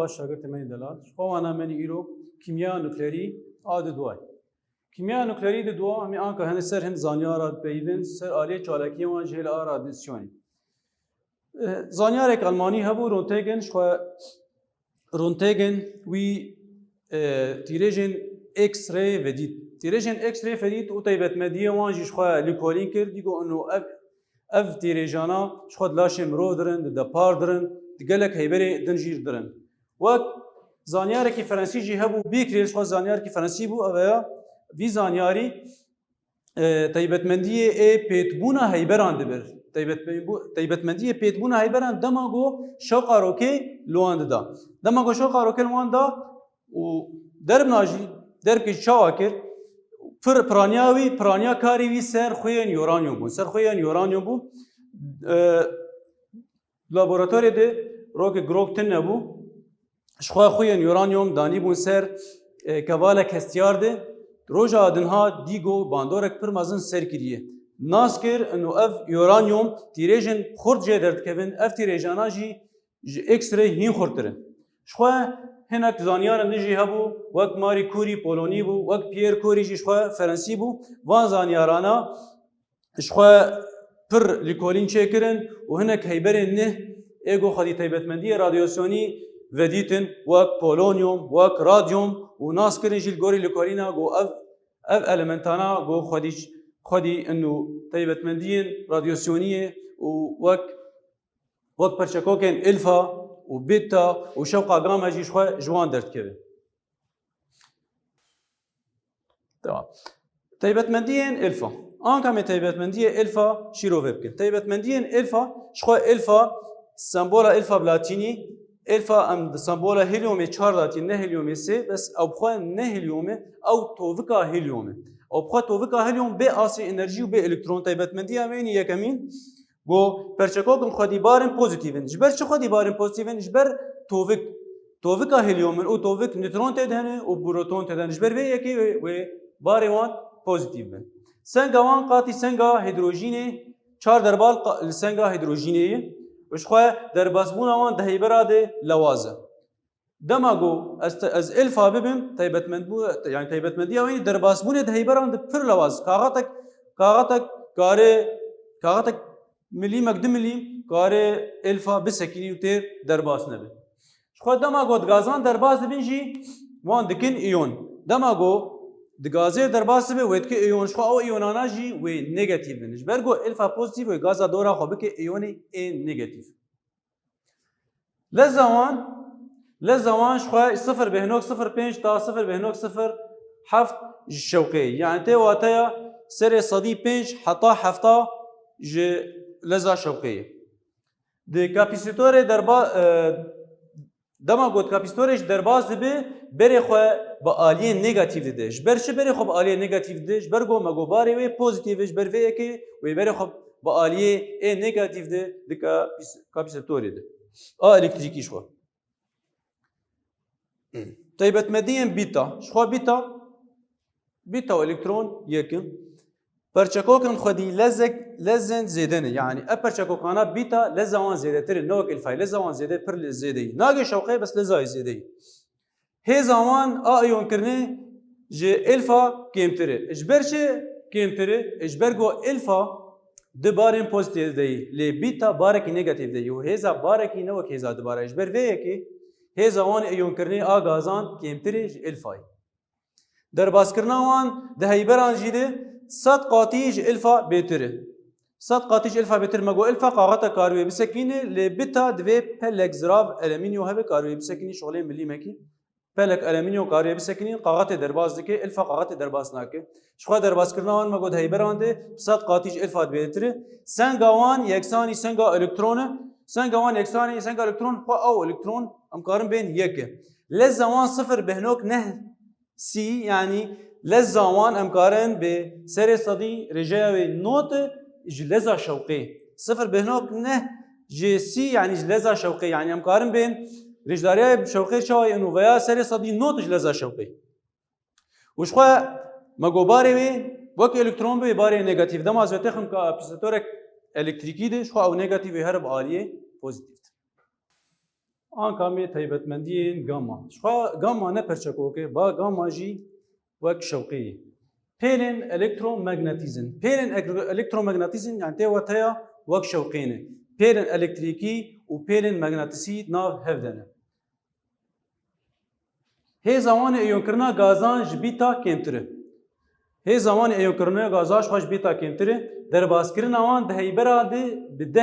باش شاگرد منی دلال خوانا منی ایرو کیمیا نوکلری آد دوای کیمیا نوکلری دو همی آنکه هن سر هن زانیارات پیون سر آلیه چالکی وان جهل رادیاسیونی زانیارک آلمانی هبو رونتگن وی تیرژن اکس ری ودید تیرژن اکس ری ودید او تایبت مدیه وان جیش خوا لیکولین کرد دیگو انو اف تیرژانا شخود لاشم رو درن د پار درن دگلک هیبری دنجیر درن وقت زانیارکی فرانسی جی هبو بیکریل شخود زانیارکی فرانسی بو اویا وی زانیاری تایبتمندی پیتبونا هیبران دبر تایبتمندی پیتبونا هیبران دماغو شوقا روکی لوان دا دماغو شوقا روکی لوان دا و درب ناجی درب که چاوا کر پرانیا کاری وی سر خوین یورانیوم بو سر خوین یورانیوم بو لابوراتوری ده روک گروکتن نبو شخوا خوین یورانیوم دانی بون سر کوالا کستیار ده روژا آدنها دیگو باندورک پر مازن سر کریه ناس کر انو اف یورانیوم تیریجن خورد جه درد کبن اف تیریجانا جی اکس ری هین خوردترن شخوا هناك زانيار نجي هبو وقت ماري كوري بولوني بو وقت بيير كوري جي شخوا فرنسي بو وان زانيارانا شخوا پر ليكولين چيكرن وهناك هيبرن نه ايغو خدي تايبتمندي راديوسيوني وديتن وقت بولونيوم وقت راديوم وناس كرن جي الغوري ليكولينا جو اف المنتانا جو خدي انه تايبتمنديين راديوسيونيه وقت برشكوكن الفا وبيتا وشوقا غاما جي شخوا جوان درد كبه تمام تايبتمنديين الفا انكا من تايبتمنديه الفا شيرو بكن تايبتمنديين الفا شخوا الفا سمبولا الفا بلاتيني الفا ام سمبولا هيليوم 4 لاتين نه هيليوم سي بس او بخوا نه هيليوم او توفيكا هيليوم او بخوا توفيكا هيليوم بي اسي انرجي وبي الكترون تايبتمنديه امين يكمين گو پرچکوکن خودی بارن پوزیتیون جبر چه خودی بارن پوزیتیون جبر توفیک هلیوم او توفیک نیوترون تدهنه او پروتون تدهنه جبر وی یکی و باری وان پوزیتیون سنگا وان قاطی سنگا هیدروژینه 4 دربال سنگا هیدروژینه وش خو در باسبونا وان دهی براده لوازه دماغو از الفا ببم تایبتمند بو یعنی تایبتمندی اوی در باسبونه دهی براده پر لواز کاغاتک کاغاتک ملي مقدم ملي كاري الفا بسكيني وتير درباس نبي شخو دماغو دغازان درباس بنجي وان دكن ايون دماغو دغازي درباس به ويت كي ايون شخو او ايونانا جي و نيجاتيف بنج برغو الفا بوزيتيف و غازا دورا خو بك ايوني اي نيجاتيف لزوان شخو 0.05 تا 0.07 الشوقي يعني تي واتيا سري صدي 5 حتى حفتا ج لزا شوقية دي كابيسيتوري دربا دما قد كابيسيتوريش درباز بي بري خو بآلية نيجاتيف دي جبر شي بري خو بآلية نيجاتيف دي جبر قو مگو باري وي بوزيتيف جبر في اكي وي بري خو بآلية اي نيجاتيف دي كابيسيتوري دي الكتريكي شو طيبت مدين بيتا شو بيتا والكترون يكن پرچکوکن خودی لزن زیدنه یعنی پرچکوکانا بیتا لزوان زیده تر نوک الفای لزوان زیده پر زیده ناگه شوقه بس لزای زیده هی زمان آیون کرنه جه الفا کمتره اجبر چه کمتره اجبر گو الفا ده بارن پوزیتیو دی لی بیتا بارکی نگاتیو دی و هیزا بارکی نوک هیزا دباره اجبر ویه که هی زمان ایون کرنه آگازان کمتره جه الفای در باز کرنا وان ده هیبران جیده 100 قاطيج الفا بيتر 100 قاطيج الفا بيتر مگو الفا قاغتا كاروي بسكينه لبتا دوي بلك زراب الومنيو هبه كاروي بسكينه شغله ملي مكي بلك الومنيو كاروي بسكينه قاغتا درباز دكي الفا قاغتا درباز ناكي شخوا درباز كرناوان مگو هيبراند 100 قاطيج الفا بيتر سنگاوان يكساني سنگا الكترون سنگاوان يكساني سنگا الكترون او الكترون امكارن بين يك لزوان صفر بهنوك نه سي يعني لزوان امكارن بسر صدي رجاوي نوت جلزا شوقي صفر بهنوك نه جي سي يعني جلزا شوقي يعني امكارن بين رجداريا شوقي شاي انه ويا سر صدي نوت جلزا شوقي وشخوا مگوباري وي وك الكترون بي باري نيجاتيف دما زوتخم كابيسيتورك الكتريكي دي شخوا او نيجاتيف هرب عاليه بوزيتيف آن کامی تایبەتمەندیên گاما. شخوا گاما ne perçekokê, ba gama jî wek şewqeyê. Pêlên elektromagnetīzin. Pêlên elektromagnetīzin yani tê wateya wek şewqê ne. Pêlên elektrîkî û pêlên magnetisî nav hev de ne. Hê zamanê êyokirina gazan ji bîta kêmtir e. Hê zamanê êyokirina gazan ji xwe ji bîta kêmtir e. Derbazkirina wan di heybera de bi 10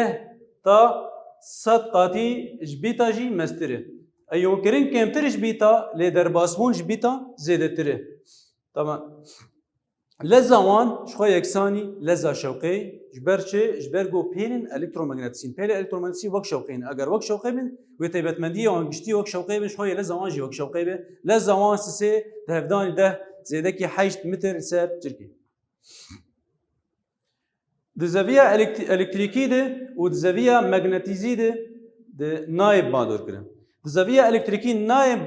ta 100 qatî ji bîta jî mestir e. Êyokirin kêmtir ji bîta lê derbasbûn ji bîta zêdetir e. Tamam. Leza wan ji xwe yeksanî leza şewqê ji ber çi? Ji ber got pêlên elektromagnetisîn. Pêlên elektromagnetisî wek şewqê ne. Eger wek şewqê bin wê taybetmendiyê wan giştî wek şewqê bin ji xwe yê leza wan jî wek şewqê be. Leza wan sisê di hevdanî deh zêdekî 8 metr ser çirkê. Di zeviya elektrîkî de û di zeviya magnetîzî de nayê bandorkirin. Di zeviya elektrîkî nayê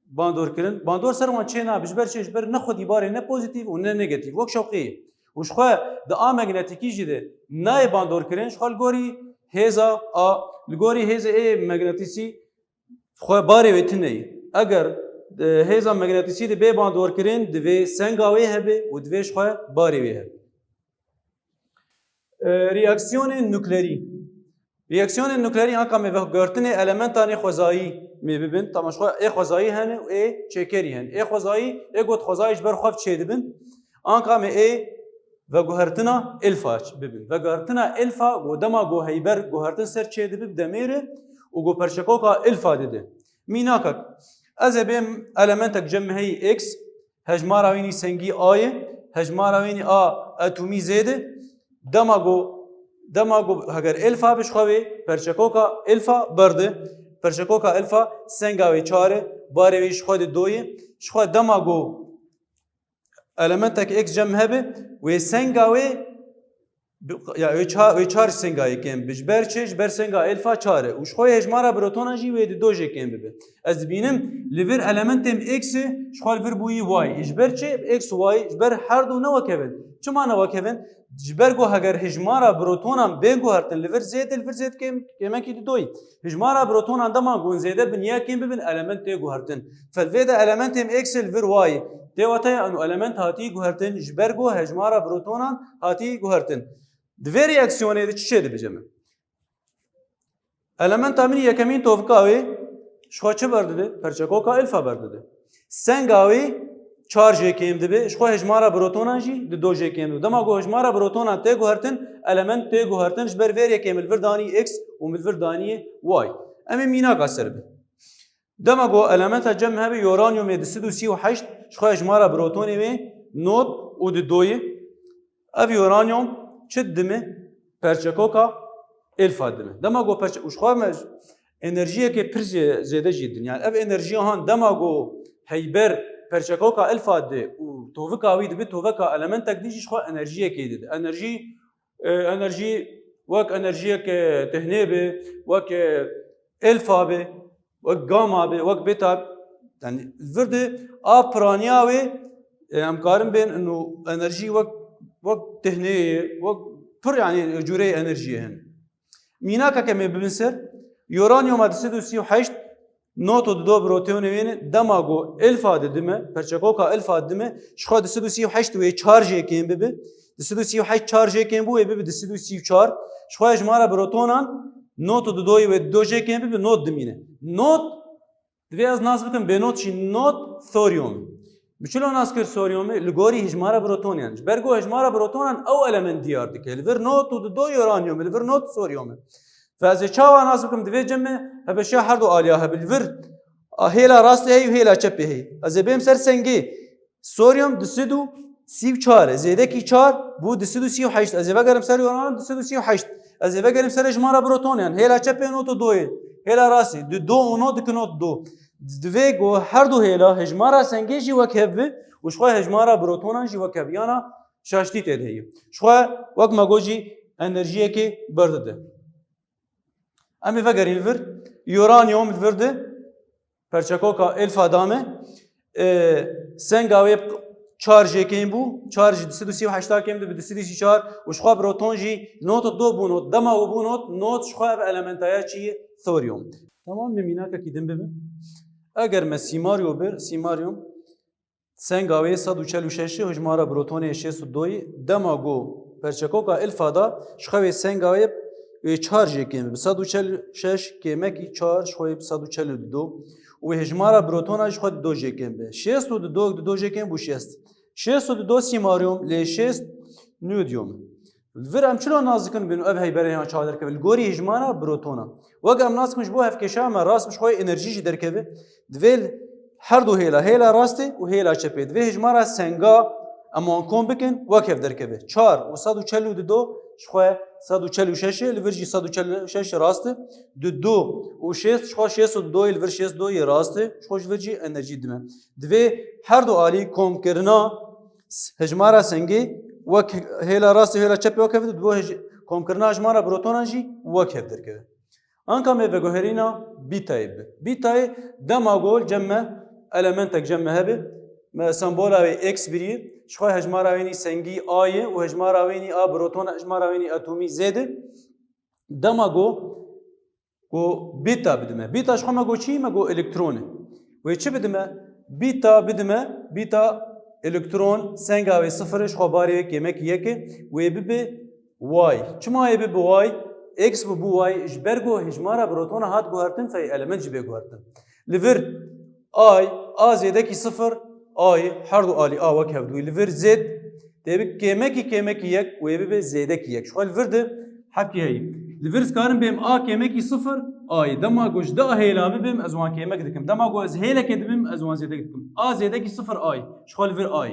bandorkirin. Bandor ser wan çê nabe ji ber çi? Ji ber ne xwedî barê ne pozîtîv û ne negatif. Wek şewqê ye. û ji xwe di a magnetikî jî de nayê bandorkirin ji xwe li gorî hêza a li gorî hêza ê magnetisî xwe barê wê tune ye. Eger hêza magnetisî de bê bandorkirin divê senga wê hebe û divê ji xwe barê wê hebe. Reaksiyonên nuklerî. Reaksiyonên nuklerî anka me girtinê elementanê xwezayî mê bibin. Tamam ji xwe ê xwezayî hene û ê çêkerî hene. Ê xwezayî ê got xwezayî ji ber xwe çê dibin. Anka me ê veguhertina elfa bibin. Veguhertina elfa got dema got heyber guhertin ser çê dibib demêre û got perçekoka elfa dide. Mînakek ez ê bêm elementek cem heyî x hejmara wînî sengî a ye hejmara wînî a atomî zêde dema got heger elfa bi ji xwe wê perçekoka elfa berde. Perçekoka elfa senga wê 4 e barê wê ji xwe de 2 ye. Ji xwe dema got elementek x cem hebe wê senga wê ya wê 4 senga yekêm bi ji ber çi? Ji ber senga elfa 4 e û ji xwe hejmara protona jî wê di 2 jekêm bibe. Ez dibînim li vir elementêm x'ê ji xwe li vir bûyî y. Ji ber çi? X û y ji ber her du ne wekevin. Çima ne wekevin? Ji ber got heger hejmara protonan bê guhertin li vir zêde li vir zêd kêmekî di 2. Hejmara protonan dema got zêde bin yekêm bibin element tê guhertin. Felvê de elementêm x'ê li vir y. Tê wateya enu element hatî guhertin ji ber got hejmara protonan hatî guhertin. Divê reaksiyonê de çi çê dibe me? Elementa min yekemîn tovka wê ji xwe çi berdide? Perçekoka elfa berdide. Senga wê 4 jekêm dibe, ji xwe hejmara protonan jî di 2 jekêm dibe. Dema got hejmara protonan tê guhertin, element tê guhertin ji ber vê yekê min li vir danî x û min li vir danî y. Em ê mînaka ser bin. Dema got elementa cem hebe uranyumê di 138 ji xwe hejmara protonê wê not û di 2 ye. Ev uranyum çi dime? Perçekoka elfa dime. Dema got perçe û ji xwe me enerjiyekê pir zêde jî din. Yani ev enerjiya han dema got heyber perçekoka elfa de û tovika wî dibe toveka elementek dijî ji xwe enerjiyekê dide. Enerjî wek enerjiyek tehnê be, wek elfa be, wek gama be, wek beta yani vir de a piraniya wê em karin bên û enerjî wek tehnê wek pir yani cûreyê enerjiyê hene. Mînakeke me bibin ser uranyuma di 138 noto di 2 protonê wê ne dema got elfa didime perçekoka elfa didime ji xwe di 138 wê 4 jekêm bibe. Di 138 4 jekêm bû wê bibe di 134 ji xwe hejmara protonan noto di 2 wê 2 jekêm bibe not dimîne. Not divê ez nas bikim bê not jî not thorium. Biçilo nas kir thoriumê li gorî hejmara protoniyan. Ji ber got hejmara protonan ew element diyar dike. Li vir not û di 2 uranyum li vir not thorium. Fezê çawa nas bikim divê cemê hebeşiya her du aliya hebe li vir hêla rastê heye û hêla çepê heye. Ez ê bêm ser sengê thorium di 134 e zêdekî 4 bû di 138. Ez ê vegerim ser uranyum di 138. Ez ê vegerim ser hejmara protoniyan. Hêla çepê not û 2 ye. Hêla rastê di 2 û not dikin not 2. Divê got her du hêla hejmara sengê jî wek hev be û ji xwe hejmara protonan jî wek hev. Yana şaştî tê de heye. Ji xwe wek me got jî enerjiyekê berdide. Em ê vegerîn li vir uranyum li vir de perçekoka elfa dame senga wê 4 jekêm bû 4 jî 138 kêm dibe 134 û ji xwe proton jî not 2 bû not dema û bû not ji xwe ev elementaya çi ye thorium. تمام میمینه که دیدم ببین اگر ما سیماریوم سنگاوی 146 هجمارا بروتون 62 دماغو پرچکوکا الفادا شخوی سنگاوی چارج کیم 146 کیمکی چارج خوی 142 و هجمارا بروتونش خود 2 کیم به 62 کیم بو 62 سیماریوم ل 6 نودیوم ورم چلو نازکن بینو اب هی برای ها چادر که گوری هجمارا بروتونا وگم نازکمش بو هف کشا ما راست مش خوی انرژی درکه دویل هر دو هیلا راسته و هیلا چپه دوی هجمارا سنگا اما کم بکن وکف درکه 4 و 142 شخواه 146 لورجی 146 راسته دو و 6 شخواه 62 لور 62 راسته شخوش ورجی انرژی دمه دوی هر دو آلی کم کرنا هجمارا سنگی وک هیلا راسته هیلا چپه وکف دو کم کرنا هجمارا بروتونانجی وکف درکه آنکه می بگوهرینا بیتای دماغول جمع المنتک جمع هبه سمبولا و اکس بری شخواه هجمارا وینی سنگی آیه و هجمارا وینی آ بروتون هجمارا وینی اتمی زیده دماغو گو بیتا بدمه بیتا شخواه مگو چی؟ مگو الکترونه و چه بدمه؟ بیتا الکترون سنگاوی صفر شخواه باری کمک یکی و ببه وای چما ببه وای اکس ببه وای اجبرگو هجمارا بروتون هات گوهرتن فی المنت جبه گوهرتن لور آ زیده کی صفر آی هر دو آلی آ وک هفدوی لور زد تبی کمکی یک و یبی زیده کی یک شغل ورد حکی هی لور سکارم بیم آ کمکی صفر آی دما گوش ده هیلا بیم از وان کمک دکم دما گوش هیلا کدبیم از وان زیده دکم آ زیده کی صفر آی شغل ور آی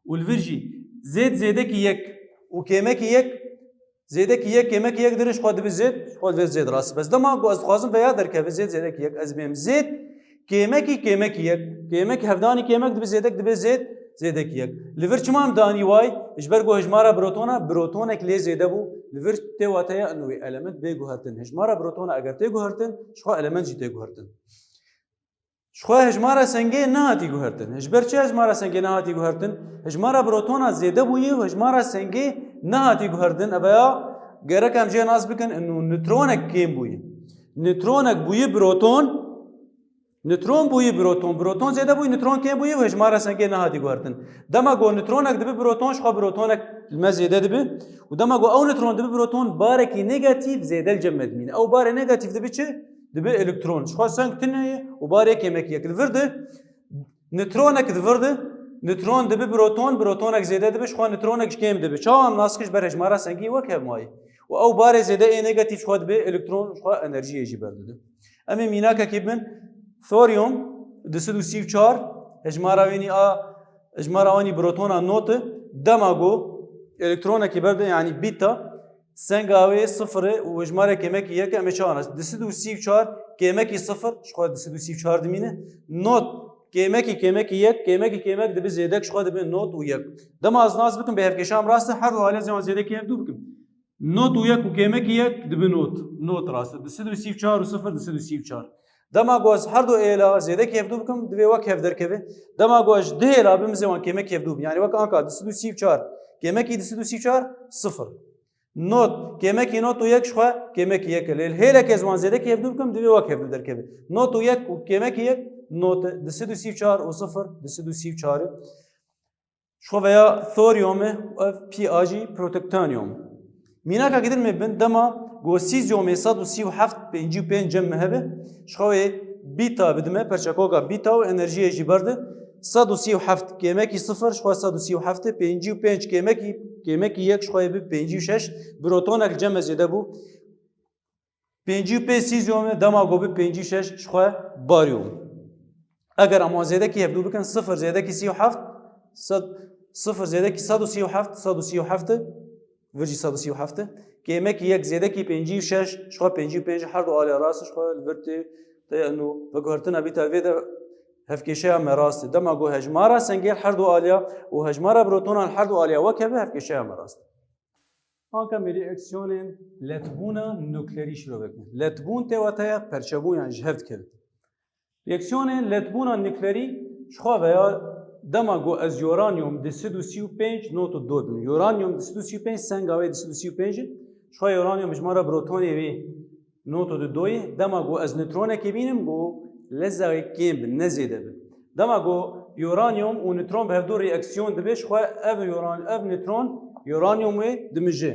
و لور جی زیده کی یک و کمکی یک زیده کی یک کمکی یک درش خود به زد شغل ور زد راست بس دما گوش خوازم بیاد در که زیده کی یک از بیم زد کمکی یک کمک هفدانی کمک دب زیده یک لیور چمام دانی وای اجبر گو هجمارا بروتونا کلی زیده بو لیور ته واتیا انوی المنت بگو هرتن هجمارا بروتونا اگر ته گو هرتن شخو المنت جی ته گو هرتن شخو هجمارا سنگه نه هاتی گو هرتن اجبر چه هجمارا سنگه نه هاتی گو هرتن هجمارا بروتونا زیده بویه و هجمارا سنگه نه هاتی گو هرتن ابیا گرکم جه ناس بکن انو نوترونک کیم بویه نوترونک بویه نوترون بوی بروتون زیاده بوی نوترون کم بوی و هجمارا سنگی نهادی گوهرتن دما گو نوترونک دبی بروتون شخوا بروتونک الماء زیاده دبی و دما گو او نوترون دبی بروتون بارکی نگاتیو زیاده الجمد مين او بار نگاتیو دبی چه دبی الکترون شخوا سنگ تنه و باری کمک یک الورده نوترونک دورده نوترون دبی بروتونک زیاده دبی شخوا نوترونک کم دبی چاوام ناسکش بر هجمارا سنگی وک مای و او بار زیاده نگاتیو شخوا دبی الکترون شخوا انرژی یجی برده امی میناکا کیبن ثوريوم دسدو سيف چار اجمارا واني بروتونا نوت دماغو الكترونا كي برده يعني بيتا سنگاوي صفر و اجمارا كيمكي يك امشانا دسدو سيف چار كيمكي صفر شخوا دسدو سيف چار دمينه نوت كيمكي يك كيمك دبي زيدك شخوا دبي نوت و يك دما از ناس بكم بهف كشام راست هر حاله زمان زيدك يك دو بكم نوت و يك و كيمكي يك دبي نوت راست دسدو سيف چار و صفر دسدو سيف چار دما گوز هر دو ایلا زیده کیف دو بکم دوی وک هف در کبه دما گوز ده ایلا بیم زمان کیمه کیف دو یعنی وک آنکا دسدو سیف چار کیمه کی دسدو سیف چار صفر نوت کیمه کی نوت و یک شخوا کیمه کی یک لیل هیله که زمان زیده کیف دو بکم دوی وک هف در کبه نوت و یک و کیمه کی یک نوت دسدو سیف چار و صفر دسدو سیف چار شخوا ویا ثوریومه و پی آجی پروتکتانیوم مینا که قدر میبند دما گو سیزیومه 137 پنجی پنج جمع هبه شخوی بیتا بدمه پرچکوگا بیتا و انرژی جی برده 137 کمکی صفر شخوی 137 پنجی و پنج کمکی یک شخوی بی پنجی و شش بروتونک جمع زیده بو پنجی و پنج سیزیومه دما گو بی پنجی و شش شخوی باریوم اگر اما زیده کی هبدو بکن صفر زیده کی 37 صفر زیده کی 137 ورجی 137 کیمک یک زیده کی 56 شخوا 55 هر دو آلی راست شخوا الورتی تانو بگهرتنا بیتا ویدا هفکیشه مراست دما گو هجمارا سنگیر هر دو آلیا و هجمارا بروتونا هر دو آلیا وکه هفکیشه مراست آنکه میری اکسیون لتبونا نوکلری شروع بکن لتبون تیواتایا پرچبون یعنی جهفت کرد اکسیون لتبونا نوکلری شخوا ویا دما گو از یورانیوم 235 نوت دو بیم یورانیوم 235 سنگاوی 235 شخوا یورانیوم اجمارا بروتونی وی نوتو دو دوی دما گو از نوترونه که بینم گو لزاقی کم بن نزیده بن دما گو یورانیوم و نوترون به هفدو ریاکسیون دبیش خواه اف نوترون یورانیوم وی دمجه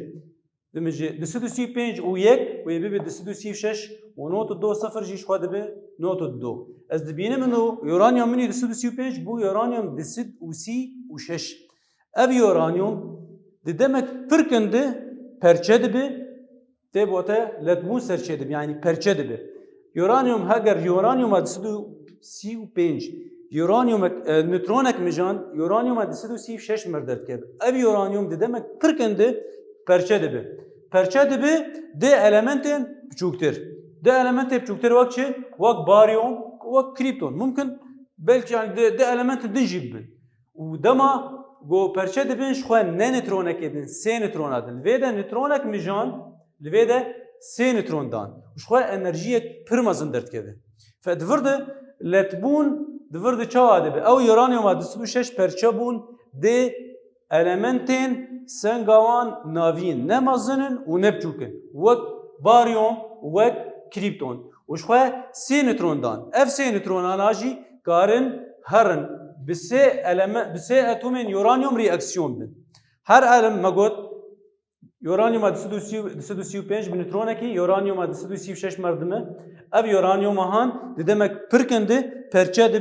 دسدو سی پنج و یک و یه بی دسدو سی شش و نوتو دو صفر جیش خواه دبی نوتو دو از دبینم انو یورانیوم منی دسدو سی پنج بو یورانیوم دسد و سی و شش اف یورانیوم demek pırkındı perçe dibi de bote letbun serçe dibi yani perçe dibi. Uranyum hager uranyum adisidu C5 uranyum nötronek mijan uranyum adisidu C6 merdert keb. Ev uranyum demek pırkındı perçe dibi. Perçe dibi de elementin küçüktür. De elementin küçüktür vakçı vak baryum vak kripton. Mümkün belki yani de elementin dinjib bin. U dema گو پرچه دبین شخواه نه نترونک دین سه نترون دن ویده نترونک میجان ویده سه نترون دان شخواه انرژی پرمازن درد کده فدورده لتبون دورده چه عادبه او یورانیوم دستو شش پرچه بون ده elementin سنگاوان ناوین نمازنن و نبچوکن وک باریوم وک کریپتون وشخواه سه نترون دان اف سه نترون آناجی کارن هرن بسه اتومین یورانیوم ریاکسیون بن هر علم مگود یورانیوم 235 بنترونه کی یورانیوم 236 مردمه اف یورانیوم هان demek pırkındı perçe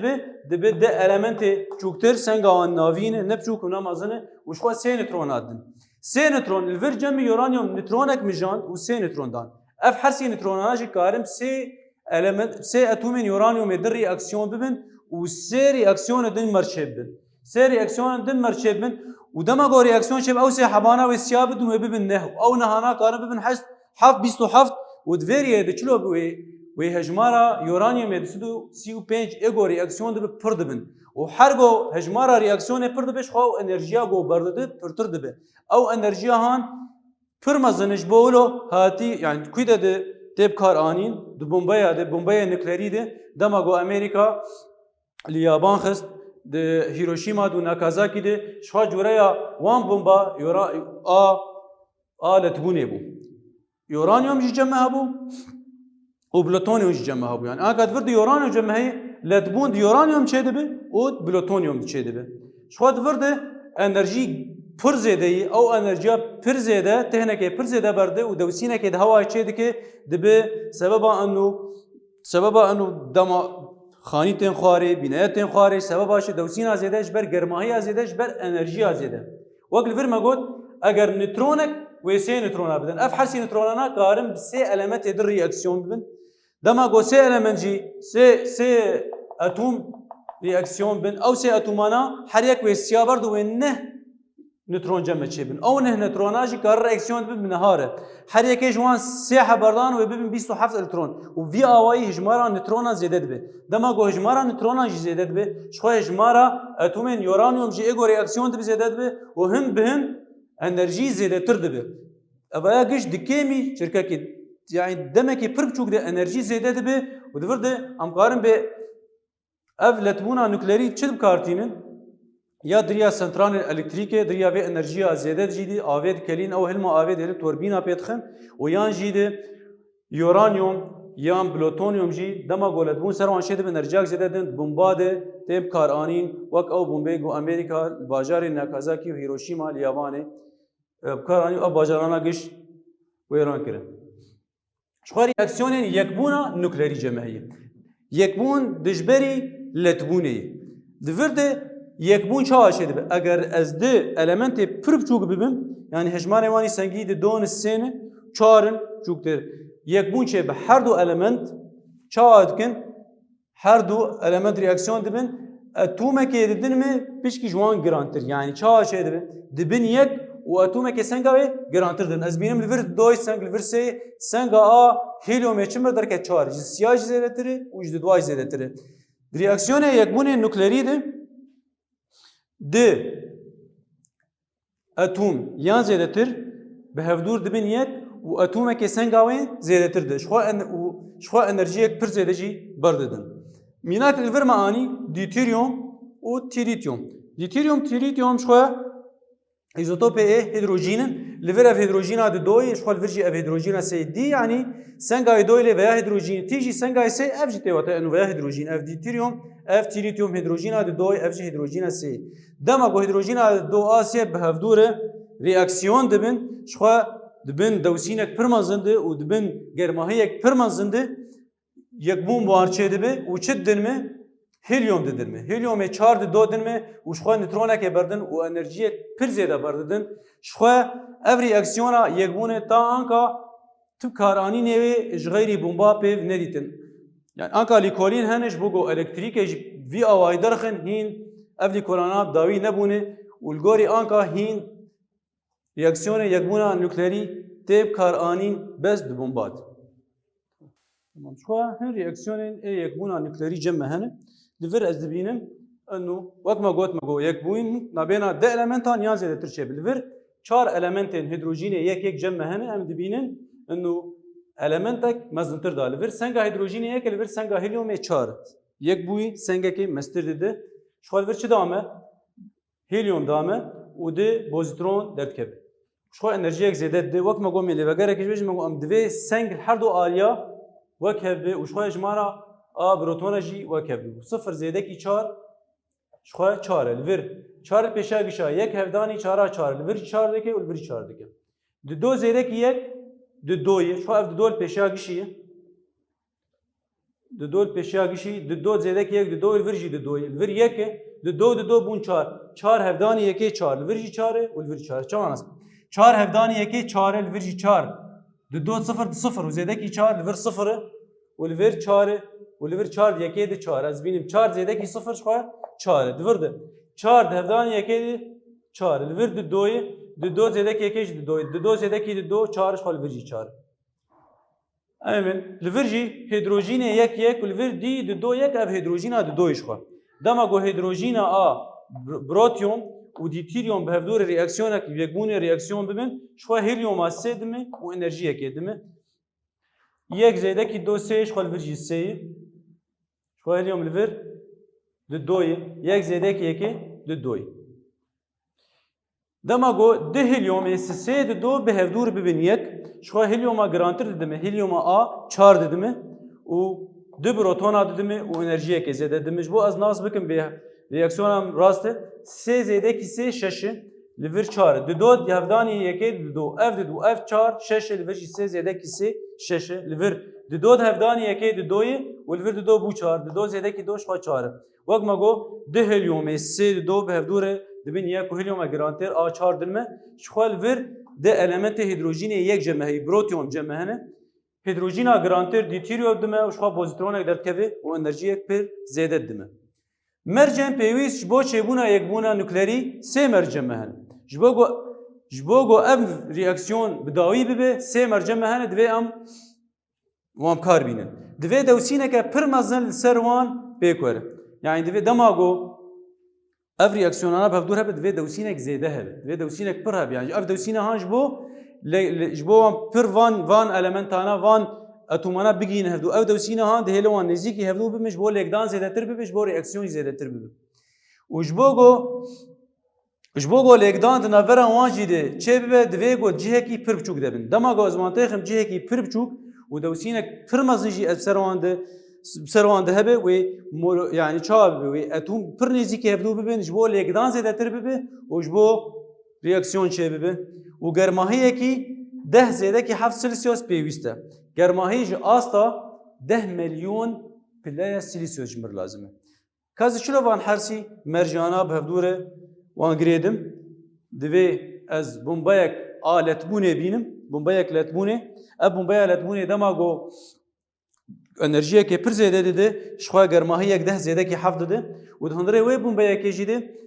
dibi de elementi çuktur sengavan navine nepçuk namazını uşqa se nötron adın se nötron ilver cemi yuranyum nötronek mijan u se nötrondan ef her se nötronajı karim se element se atomin yuranyum eder reaksiyon bibin و سه ریاکسیون دن مرچب بن سه ریاکسیون دن مرچب بن و دما گو ریاکسیون شب او سه حبانا و سیابد و ببن نه او نهانا کارن ببن حف 27 و دوریه د چلو و هجمارا یورانیوم دسدو 35 اگو ریاکسیون د پرد بن و هر گو هجمارا ریاکسیون پرد بش خو انرژیا گو برد پرتر دبه او انرژیا هان پرمزنش بولو هاتی yani کویده د تب کار انین د بمبای نوکلری د دما گو امریکا اليابان خست د هیروشیما و ناکازاکی ده شوا جوریا وان بمبا آلت بونه بو یورانیوم جی جمعه بو و پلوتونیوم جی جمعه بو yani اگر ورد یورانیوم جمعه لتبون د یورانیوم چه دبه و پلوتونیوم چه دبه شوا ورد انرژی پر زیده او انرژیا پر زیده تهنکه پر زیده برده و دوسینه که هوا چه دکه دبه سبب انو دما خانی تن خواره بینایت تن خواره سبب باشه دوسین ازیدش بر گرمایی ازیدش بر انرژی ازیده وقت الفرم گفت اگر نترونک و سه نترون بدن اف حسی نتروننا کارم سه المنت در ریاکسیون بدن دما گو سه المنت جی سه اتم ریاکسیون بدن او سه اتمانا هر یک و سیابرد و نه نترون جمع چه بن او نه نتروناجی کار ریاکسیون بدن نهاره هر یک جوان سه حبردان و ببین 27 الکترون و وی اوای هجمارا نترونا زیاده به دما گو هجمارا نترونا زیاده به شخو هجمارا اتومین یورانیوم جی اگو ریاکسیون به زیاده به و هم بهم انرژی زیاده تر به اویا گش دکمی شرکه کی yani demek ki pır çok da enerji ziyade be و دورده امکارم به evletbuna nükleeri çılp kartinin ya دریا سنترال الکتریکه دریا و انرژی زیاده جدی آوید کلین او هلما آوید هل توربینا پیتخن و یان جدی یورانیوم یان پلوتونیوم جی دما گولد بون سر وانشید به انرژی زیاده دن بمباده تیم کارانین وک او بمبئی گو امریکا باجار ناکازاکی و هیروشیما لیابانه کارانی او باجارانا گش و ایران کرد شخوری اکسیونین یکبونا نکلری جمعی یکبون دجبری لتبونی دورده یکبون چه آشیده به اگر از ده المنت پرب چوک ببین yani hecmar evani sengi de don sene çağırın çuktur yekbun çe be her du element çağırken her du element reaksiyon dibin atomek edin mi pişki juan garantir yani çağır şey dibin yek و atomek senga ve garantir din az benim liver doy seng liver se senga a helium içime derke çağır siyaj zeletiri u jde doy zeletiri reaksiyona yekbun nükleeri de de atom yan zedetir به هفدور دبن یک و اتومه که سنگاوی زیاده تر ده شخوا انرژی پر زیاده جی برددن مینات الفرم آنی دیتریوم و تریتیوم دیتریوم تریتیوم شخوا ایزوتوپ هیدروژینن لفر اف هيدروجينا دو دوي شخوال فرجي اف هيدروجينا سي دي يعني سنغاي دوي veya هيدروجين تيجي سنغاي سي اف جي تيواتا انه veya هيدروجين اف ديتيريوم اف تيريتيوم هيدروجينا دو دوي اف جي هيدروجينا سي دما جو هيدروجينا دو اسي بهفدوره رياكسيون دبن شخوا دبن دوسينك پرمازنده و دبن گرماهيك پرمازنده يكبون بارچه دبه و چه دنمه هلیوم ددنمه هلیوم 4 دو دنمه و شخوا نيوترونك بردن و انرژی پر زیاده بردن شخوا اف رياكسيونا يكبونه تا انكا تو كاراني نوي غيري بومبا بيف نديتن يعني انكا ليكولين هنش بوغو الكتريك في اواي درخن هين اف ليكولانات داوي نبونه والغوري انكا هين رياكسيون يكبونا نوكليري تيب كارانين بس بومبات تمام شو هن رياكسيون يكبونا نوكليري جمع هن لفر از دبينم انه وقت ما قلت ما جو يكبوين نابينا ده المنتان يازي ترشي بالفر 4 المنتين هيدروجين يك جمع هن ام دبينن انه elementek mezintir da levir senga hidrojini yek levir senga helium 4 yek buy senga ki mestir dedi şu levir çi dame helium dame u de pozitron dertkeb şu enerji ek zede de vak ma gomi leve gerek hiç ma am dve seng her do alya vakeb u şu ejmara a protonaji vakeb sıfır zede ki 4 şu 4 levir 4 peşa gişa yek hevdani 4 4 levir 4 deke u levir 4 deke de do zede ki yek de doye şu ev de dol peşa gişiye de dol peşa gişi de do zedek yek de do virji de doye vir yek de do bun çar hevdani yeke çar virji çare ul vir çar çanas çar hevdani yeke çare virji çar de do sıfır sıfır zedek çar vir sıfır ul vir çare ul vir çar yeke de çar az benim çar zedek sıfır şu çare de virde çar hevdani yeke de çar vir de doye de do zedek yeke de do zedek de do çar şu virji çar Amen. Lvirji hidrojine yek lvir di de do yek ev hidrojina de do işwa. Dama go hidrojina a protium u deuterium bevdur reaksiyona ki yekbune reaksiyon bibin şwa helium a sedme u enerji yek edme. Yek zedeki do se şwa lvirji se. Şwa helium lvir de do yek zedeki yeke de do. Dama go de helium se de do bevdur bibin yek şu heliuma garantir dedimi, heliuma A çar dedimi, u dü protona dedimi, u enerjiye keze dedimi. Bu az nas bakın bir reaksiyonam rastı. Se z'deki se şeşi, livir çar. Düdo yavdani yeke düdo, ev düdo, ev çar, şeşi livir se z'deki se şeşi, livir düdo yavdani yeke düdoyu, u livir düdo bu çar. Düdo z'deki do şfa çar. Vakma go de heliuma se düdo bevdure dibin yek u heliuma garantir A çar dilme. Şu livir de elementi hidrojini yek cemhe, proton cemhene. Hidrojina garantir deuterium dime, şu pozitronek derkevi o enerjiye per zedet dime. Mercen pevis jbo çebuna yekbuna nükleeri se mercen mehen. Jbo ev reaksiyon bidawi bibe se mercen mehen dve am vam karbinin. Dve devsineke per mazın servan pekwer. Yani dve demago ev reaksiyonana bevdur hebe dve devsinek zede hebe. Dve devsinek per hebe. Yani ev devsine han jbo per van elementana van atomana bigin hevdu. Ev devsine han dehelewan neziki hevdu bimiş bo lekdan zedetir bimiş bo reaksiyon zedetir bimiş. U jbo go lekdan dina vera wan jide çebe dve go ciheki per buçuk debin. Demago azmantexim ciheki per buçuk u devsinek per mazıji ev serwande hebe ve yani çab ve atom per neziki hevdu bibin jbo lekdan zedetir bibi u jbo reaksiyon çebe u germahiyeki 10 zedeki 7 Celsius peviste. Germahi ji asta 10 milyon playa Celsius jmir lazım. Kaz çilo van hersi merjana bevdure wan gredim. Dve az bombayak alet bune binim. Bombayak letbune. Ab bombaya letbune demago enerjiye ke pir zede dedi. Şwa germahiyek 10 zedeki 7 dedi. U dhandre ve bombayak jidi.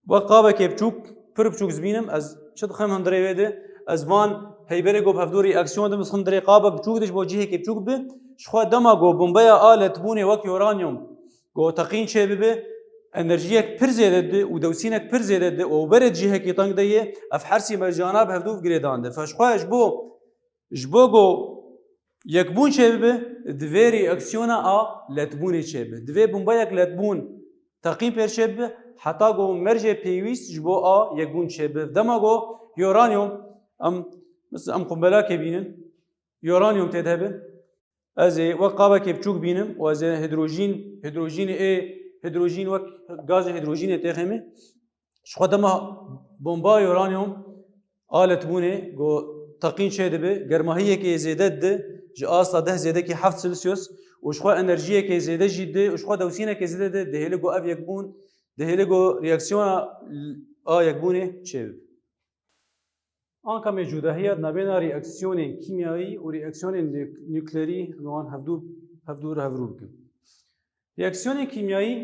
Wa qaba kepçuk pir buçuk zbinim az çad kham handre ve de az van هيبري جو بهفدو رياكسيون دم سخندري قابا بتشوك دش بوجهه كي بتشوك به شخوا دما جو بومبايا آلت بوني وك يورانيوم جو تقين شي به انرجيك بير زيدد ودوسينك بير زيدد او برد جهه كي طنق دي اف حرسي مرجانا بهفدو جريدان ده فشخوا جبو جو يكبون شي به دوي رياكسيونا لتبوني شي به دوي بومبايا لتبون تقين بير شي به حتى جو مرجه بيويس جبو يكبون شي به دما جو يورانيوم مثلا قنبله كبينن يورانيوم تذهب از وقابه كبچوك بينم واز هيدروجين هيدروجين وك غاز هيدروجين تخمه شو دما بومبا يورانيوم آلت بونه جو تقين شيء دبي جرماهية كي زيادة ده جاء ده زيادة كي 7 سلسيوس وشخوا انرژیه که زیاده جده وشخوا دوسینه که زیاده ده دهیلگو اف یکبون دهیلگو ریاکسیون یکبونه چه آنکه موجوده هیات نبین ریاکسیون کیمیایی و ریاکسیون نوکلری نوان هفدور بکن ریاکسیون کیمیایی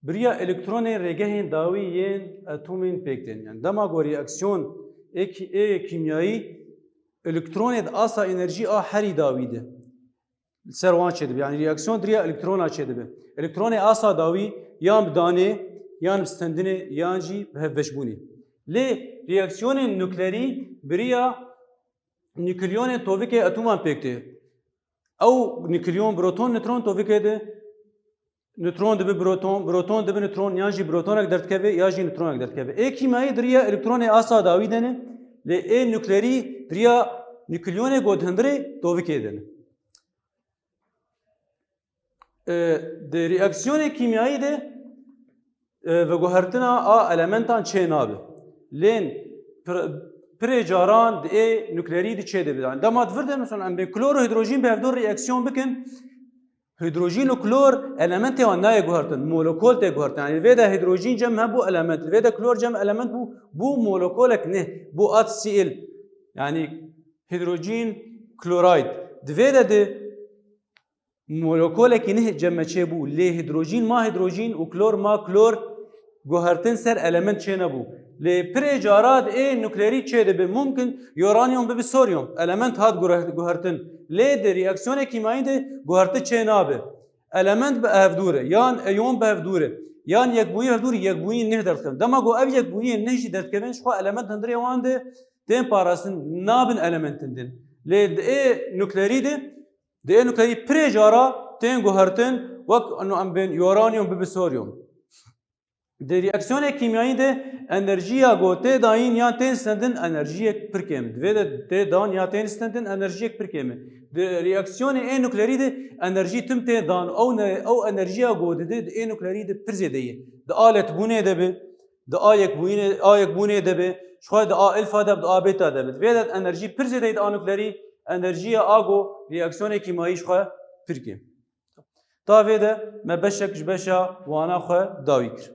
بریا الکترون رگه داوی ین اتمین پکتن یعنی دما گو ریاکسیون کیمیایی الکترون آسا انرژی هری داویده سروان چه يعني رياكسيون دريا الكترونا چه دبه الكترون آسا داوي يان بدانه يان بستندنه يان جي بهفشبوني لي رياكسيون نوكليري بريا نيوكليون توفيك اتومان بيكته او نيوكليون بروتون نيوترون توفيك ده نيوترون دبه بروتون دبه نيوترون يان جي بروتونك درتكبه يا جي نيوترونك درتكبه اي كيميائي دريا الكترون آسا داوي دنه لي اي نوكليري دريا نيوكليون غودهندري توفيك دنه de reaksiyonu kimyayı de ve gohertina a elementan çe nabe. Len precaran de nükleeri de çe de bidan. Damat verde mesela em be klorohidrojen be evdor reaksiyon bikin. Hidrojen u klor elementi an naye gohertin. Molekül te gohertin. Yani ve de hidrojen cem ha bu element. Ve de klor cem element bu molekolek ne? Bu HCl. Yani hidrojen klorid. Ve de مولکول که نه جمع چه بو لی هیدروژین ما هیدروژین و کلور ما کلور گوهرتن سر المنت چه نبو لی پر جارات ای نوکلیری چه دبه ممکن یورانیوم به سوریوم المنت هات گوهرتن لی در ریاکسیون کیمیایی ده گوهرت چه نابه المنت به افدوره یان ایون به افدوره یان یک بوی افدوره یک بوی نه درد کن دما گو اف یک بوی نه جی درد کن شو المنت هندری وان ده تیم پاراستن نابن المنتن دن لی ای نوکلیری ده ده نوکلیری پرجارا تین گوهرتن وقت انو ام بین یورانیوم به سوریوم ده ریاکسیون کیمیایی ده انرژیا گوته داین یا تین سندن انرژی پرکم دوی ده دان یا تین سندن انرژی پرکم ده ریاکسیون ای نوکلیری ده انرژی تم تی دان او انرژیا گوده ده ای نوکلیری ده پرزیده ده آلت بونه ده به ده آیک بونه ده به شوید ده الفا ده ده بیتا ده دوی ده انرژی پرزیده ده نوکلیری انرژی آگو ریاکسیون کیمیایی شو پرکم تا ویده ما بشک جبشا وانا خو داوی کر